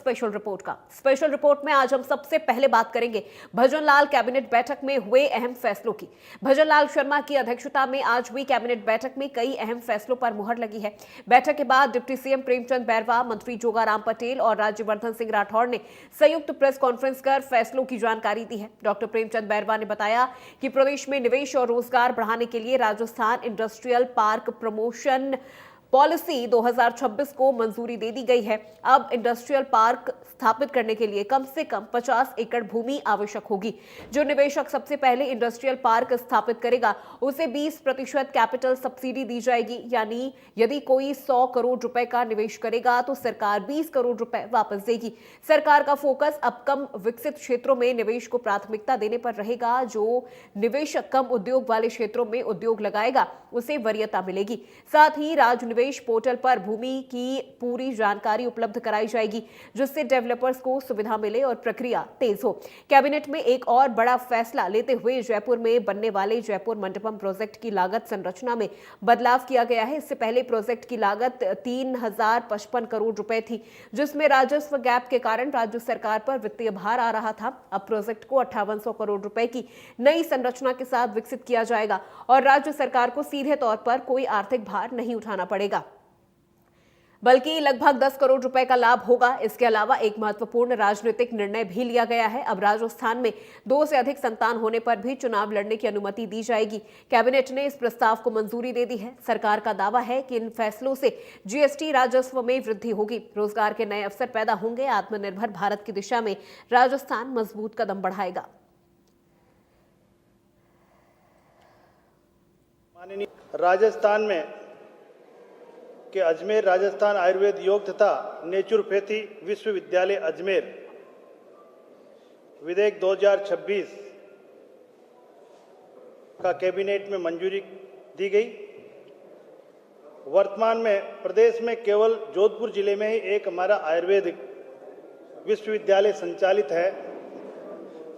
Special report का। Special report में आज हम सबसे पहले बात करेंगे भजनलाल कैबिनेट बैठक में हुए अहम फैसलों की। भजनलाल शर्मा की अध्यक्षता में आज हुई कैबिनेट बैठक में कई अहम फैसलों पर मुहर लगी है। बैठक के बाद डिप्टी सीएम प्रेमचंद बैरवा, मंत्री जोगाराम पटेल और राज्यवर्धन सिंह राठौड़ ने संयुक्त प्रेस कॉन्फ्रेंस कर फैसलों की जानकारी दी है। डॉक्टर प्रेमचंद बैरवा ने बताया कि प्रदेश में निवेश और रोजगार बढ़ाने के लिए Rajasthan industrial park promotion policy 2026 को मंजूरी दे दी गई है। अब इंडस्ट्रियल पार्क स्थापित करने के लिए कम से कम 50 एकड़ भूमि आवश्यक होगी। जो निवेशक सबसे पहले इंडस्ट्रियल पार्क स्थापित करेगा उसे 20% कैपिटल सब्सिडी दी जाएगी, यानी यदि कोई 100 करोड़ रुपए का निवेश करेगा तो सरकार 20 करोड़ रुपए वापस देगी। सरकार का फोकस अब कम विकसित क्षेत्रों में निवेश को प्राथमिकता देने पर रहेगा। जो निवेशक कम उद्योग वाले क्षेत्रों में उद्योग लगाएगा उसे वरीयता मिलेगी। साथ ही निवेश पोर्टल पर भूमि की पूरी जानकारी उपलब्ध कराई जाएगी, जिससे डेवलपर्स को सुविधा मिले और प्रक्रिया तेज हो। कैबिनेट में एक और बड़ा फैसला लेते हुए जयपुर में बनने वाले जयपुर मंडपम प्रोजेक्ट की लागत संरचना में बदलाव किया गया है। इससे पहले प्रोजेक्ट की लागत 3055 करोड़ रुपए थी, जिसमें राजस्व गैप के कारण राज्य सरकार पर वित्तीय भार आ रहा था। अब प्रोजेक्ट को 5800 करोड़ रुपए की नई संरचना के साथ विकसित किया जाएगा और राज्य सरकार को सीधे तौर पर कोई आर्थिक भार नहीं उठाना पड़ेगा, बल्कि लगभग 10 करोड़ रुपए का लाभ होगा। इसके अलावा एक महत्वपूर्ण राजनीतिक निर्णय भी लिया गया है। अब राजस्थान में 2 से अधिक संतान होने पर भी चुनाव लड़ने की अनुमति दी जाएगी। कैबिनेट ने इस प्रस्ताव को मंजूरी दे दी है। सरकार का दावा है कि इन फैसलों से जीएसटी राजस्व में वृद्धि होगी, रोजगार के नए अवसर पैदा होंगे। आत्मनिर्भर भारत की दिशा में राजस्थान मजबूत कदम बढ़ाएगा। राजस्थान में के अजमेर राजस्थान आयुर्वेद योग तथा नेचुरोपैथी विश्वविद्यालय अजमेर विधेयक 2026 का कैबिनेट में मंजूरी दी गई। वर्तमान में प्रदेश में केवल जोधपुर जिले में ही एक हमारा आयुर्वेदिक विश्वविद्यालय संचालित है।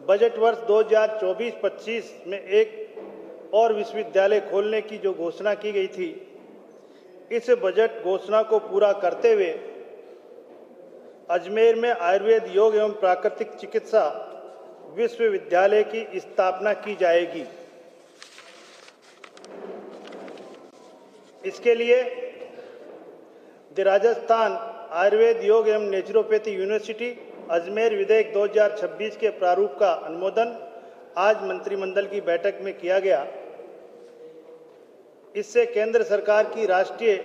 बजट वर्ष 2024-25 में एक और विश्वविद्यालय खोलने की जो घोषणा की गई थी, इस बजट घोषणा को पूरा करते हुए अजमेर में आयुर्वेद योग एवं प्राकृतिक चिकित्सा विश्वविद्यालय की स्थापना की जाएगी। इसके लिए द राजस्थान आयुर्वेद योग एवं नेचुरोपैथी यूनिवर्सिटी अजमेर विधेयक 2026 के प्रारूप का अनुमोदन आज मंत्रिमंडल की बैठक में किया गया। इससे केंद्र सरकार की राष्ट्रीय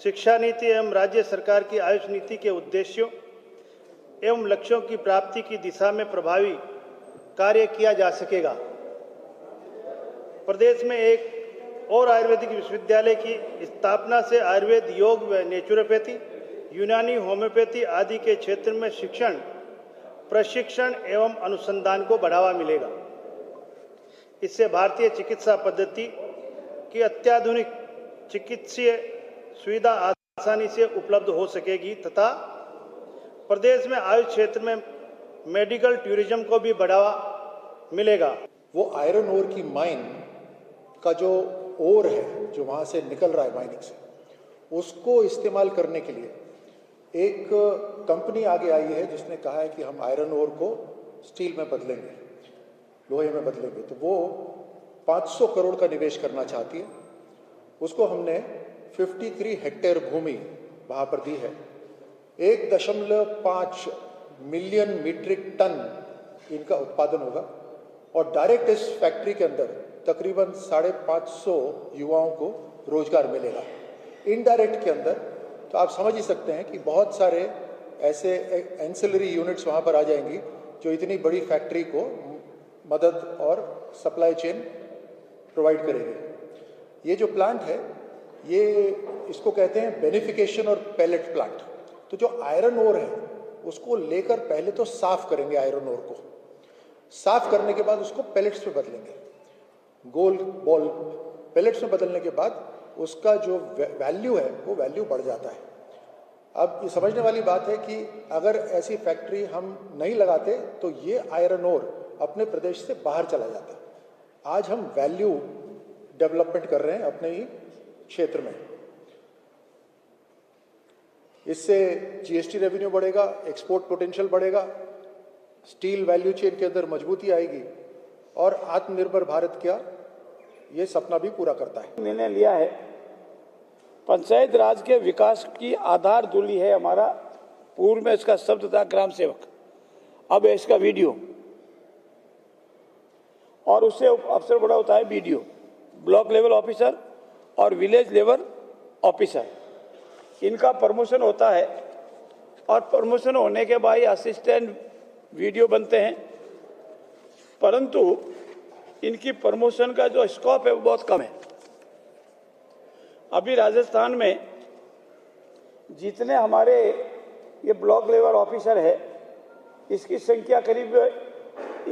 शिक्षा नीति एवं राज्य सरकार की आयुष नीति के उद्देश्यों एवं लक्ष्यों की प्राप्ति की दिशा में प्रभावी कार्य किया जा सकेगा। प्रदेश में एक और आयुर्वेदिक विश्वविद्यालय की स्थापना से आयुर्वेद योग व नेचुरोपैथी, यूनानी, होम्योपैथी आदि के क्षेत्र में शिक्षण, प्रशिक्षण एवं अनुसंधान को बढ़ावा मिलेगा। इससे भारतीय चिकित्सा पद्धति की अत्याधुनिक चिकित्सीय सुविधा आसानी से उपलब्ध हो सकेगी तथा प्रदेश में आयुष क्षेत्र में मेडिकल टूरिज्म को भी बढ़ावा मिलेगा। वो आयरन ओर की माइन का जो ओर है, जो वहाँ से निकल रहा है माइनिंग से, उसको इस्तेमाल करने के लिए एक कंपनी आगे आई है जिसने कहा है कि हम आयरन ओर को स्टील में बदलेंगे, लोहे में बदलेंगे। तो वो 500 करोड़ का निवेश करना चाहती है। उसको हमने 53 हेक्टेयर भूमि वहाँ पर दी है। 1.5 मिलियन मीट्रिक टन इनका उत्पादन होगा और डायरेक्ट इस फैक्ट्री के अंदर तकरीबन 550 युवाओं को रोजगार मिलेगा। इनडायरेक्ट के अंदर तो आप समझ ही सकते हैं कि बहुत सारे ऐसे एंसिलरी यूनिट्स वहाँ पर आ जाएंगी जो इतनी बड़ी फैक्ट्री को मदद और सप्लाई चेन प्रोवाइड करेगी। ये जो प्लांट है, ये इसको कहते हैं बेनिफिकेशन और पैलेट प्लांट। तो जो आयरन ओर है उसको लेकर पहले तो साफ करेंगे, आयरन ओर को साफ करने के बाद उसको पैलेट्स पे बदलेंगे, गोल बॉल पैलेट्स में बदलने के बाद उसका जो वैल्यू है वो वैल्यू बढ़ जाता है। अब ये समझने वाली बात है कि अगर ऐसी फैक्ट्री हम नहीं लगाते तो ये आयरन ओर अपने प्रदेश से बाहर चला जाता। आज हम वैल्यू डेवलपमेंट कर रहे हैं अपने ही क्षेत्र में। इससे जीएसटी रेवेन्यू बढ़ेगा, एक्सपोर्ट पोटेंशियल बढ़ेगा, स्टील वैल्यू चेन के अंदर मजबूती आएगी और आत्मनिर्भर भारत का ये सपना भी पूरा करता है। निर्णय लिया है, पंचायत राज के विकास की आधार धूली है हमारा। पूर्व में इसका शब्द था ग्राम सेवक, अब है इसका वीडियो, और उससे अफसर बड़ा होता है बीडीओ, ब्लॉक लेवल ऑफिसर और विलेज लेवल ऑफिसर। इनका प्रमोशन होता है और प्रमोशन होने के बाद असिस्टेंट वीडियो बनते हैं, परंतु इनकी प्रमोशन का जो स्कोप है वो बहुत कम है। अभी राजस्थान में जितने हमारे ये ब्लॉक लेवल ऑफिसर है, इसकी संख्या करीब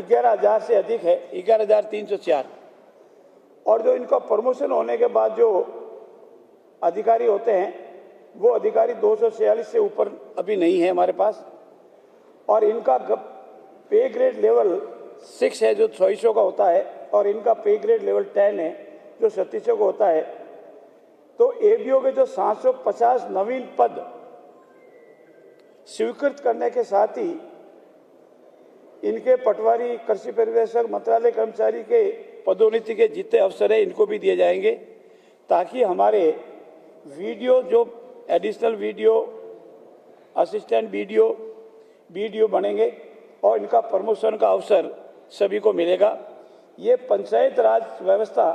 11,000 से अधिक है, 11,304। और जो इनका प्रमोशन होने के बाद जो अधिकारी होते हैं वो अधिकारी 246 से ऊपर अभी नहीं है हमारे पास। और इनका पे ग्रेड लेवल 6 है जो 2600 का होता है, और इनका पे ग्रेड लेवल 10 है जो 3700 का होता है। तो एबीओ के जो 750 नवीन पद स्वीकृत करने के साथ ही इनके पटवारी, कृषि पर्यवेक्षक, मंत्रालय कर्मचारी के पदोन्नति के जितने अवसर है इनको भी दिए जाएंगे, ताकि हमारे वीडियो जो एडिशनल वीडियो, असिस्टेंट बीडीओ बनेंगे और इनका प्रमोशन का अवसर सभी को मिलेगा। ये पंचायत राज व्यवस्था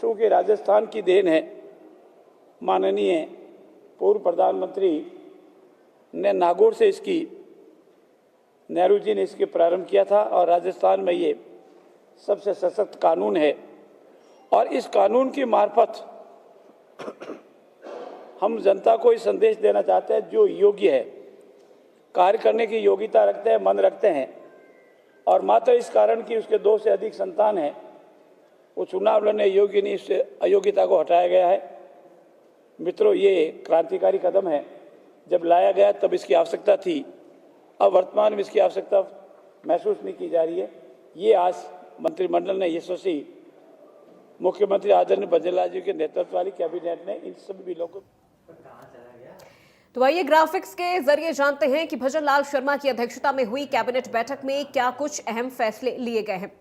चूँकि राजस्थान की देन है, माननीय पूर्व प्रधानमंत्री ने नागौर से इसकी, नेहरू जी ने इसके प्रारंभ किया था, और राजस्थान में ये सबसे सशक्त कानून है। और इस कानून की मार्फत हम जनता को ये संदेश देना चाहते हैं, जो योग्य है, कार्य करने की योग्यता रखते हैं, मन रखते हैं, और मात्र इस कारण कि उसके 2 से अधिक संतान हैं, वो चुनाव लड़ने योग्य नहीं, उससे अयोग्यता को हटाया गया है। मित्रों, ये क्रांतिकारी कदम है। जब लाया गया तब इसकी आवश्यकता थी, अब वर्तमान में इसकी आवश्यकता महसूस नहीं की जा रही है। ये आज मंत्रिमंडल ने यशस्वी मुख्यमंत्री आदरणीय भजन लाल जी के नेतृत्व वाली कैबिनेट ने इन सभी बिलों को। तो आइए ग्राफिक्स के जरिए जानते हैं कि भजन लाल शर्मा की अध्यक्षता में हुई कैबिनेट बैठक में क्या कुछ अहम फैसले लिए गए हैं।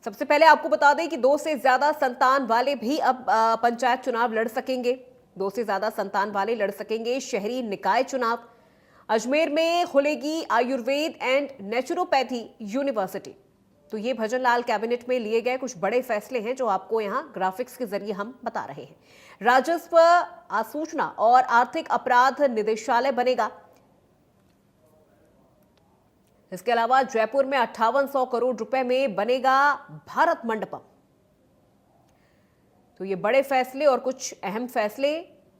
सबसे पहले आपको बता दें कि 2 से ज्यादा संतान वाले भी अब पंचायत चुनाव लड़ सकेंगे। 2 से ज्यादा संतान वाले लड़ सकेंगे शहरी निकाय चुनाव। अजमेर में खुलेगी आयुर्वेद एंड नेचुरोपैथी यूनिवर्सिटी। तो ये भजन लाल कैबिनेट में लिए गए कुछ बड़े फैसले हैं जो आपको यहां ग्राफिक्स के जरिए हम बता रहे हैं। राजस्व, आसूचना और आर्थिक अपराध निदेशालय बनेगा। इसके अलावा जयपुर में 5800 करोड़ रुपए में बनेगा भारत मंडपम। तो ये बड़े फैसले और कुछ अहम फैसले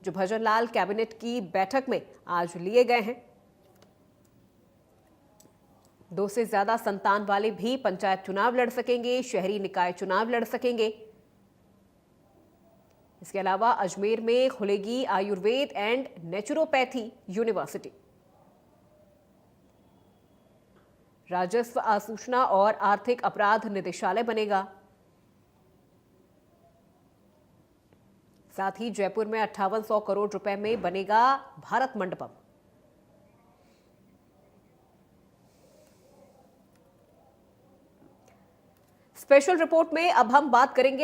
जो भजन लाल कैबिनेट की बैठक में आज लिए गए हैं। 2 से ज्यादा संतान वाले भी पंचायत चुनाव लड़ सकेंगे, शहरी निकाय चुनाव लड़ सकेंगे। इसके अलावा अजमेर में खुलेगी आयुर्वेद एंड नेचुरोपैथी यूनिवर्सिटी। राजस्व, आसूचना और आर्थिक अपराध निदेशालय बनेगा। साथ ही जयपुर में 5800 करोड़ रुपए में बनेगा भारत मंडपम। स्पेशल रिपोर्ट में अब हम बात करेंगे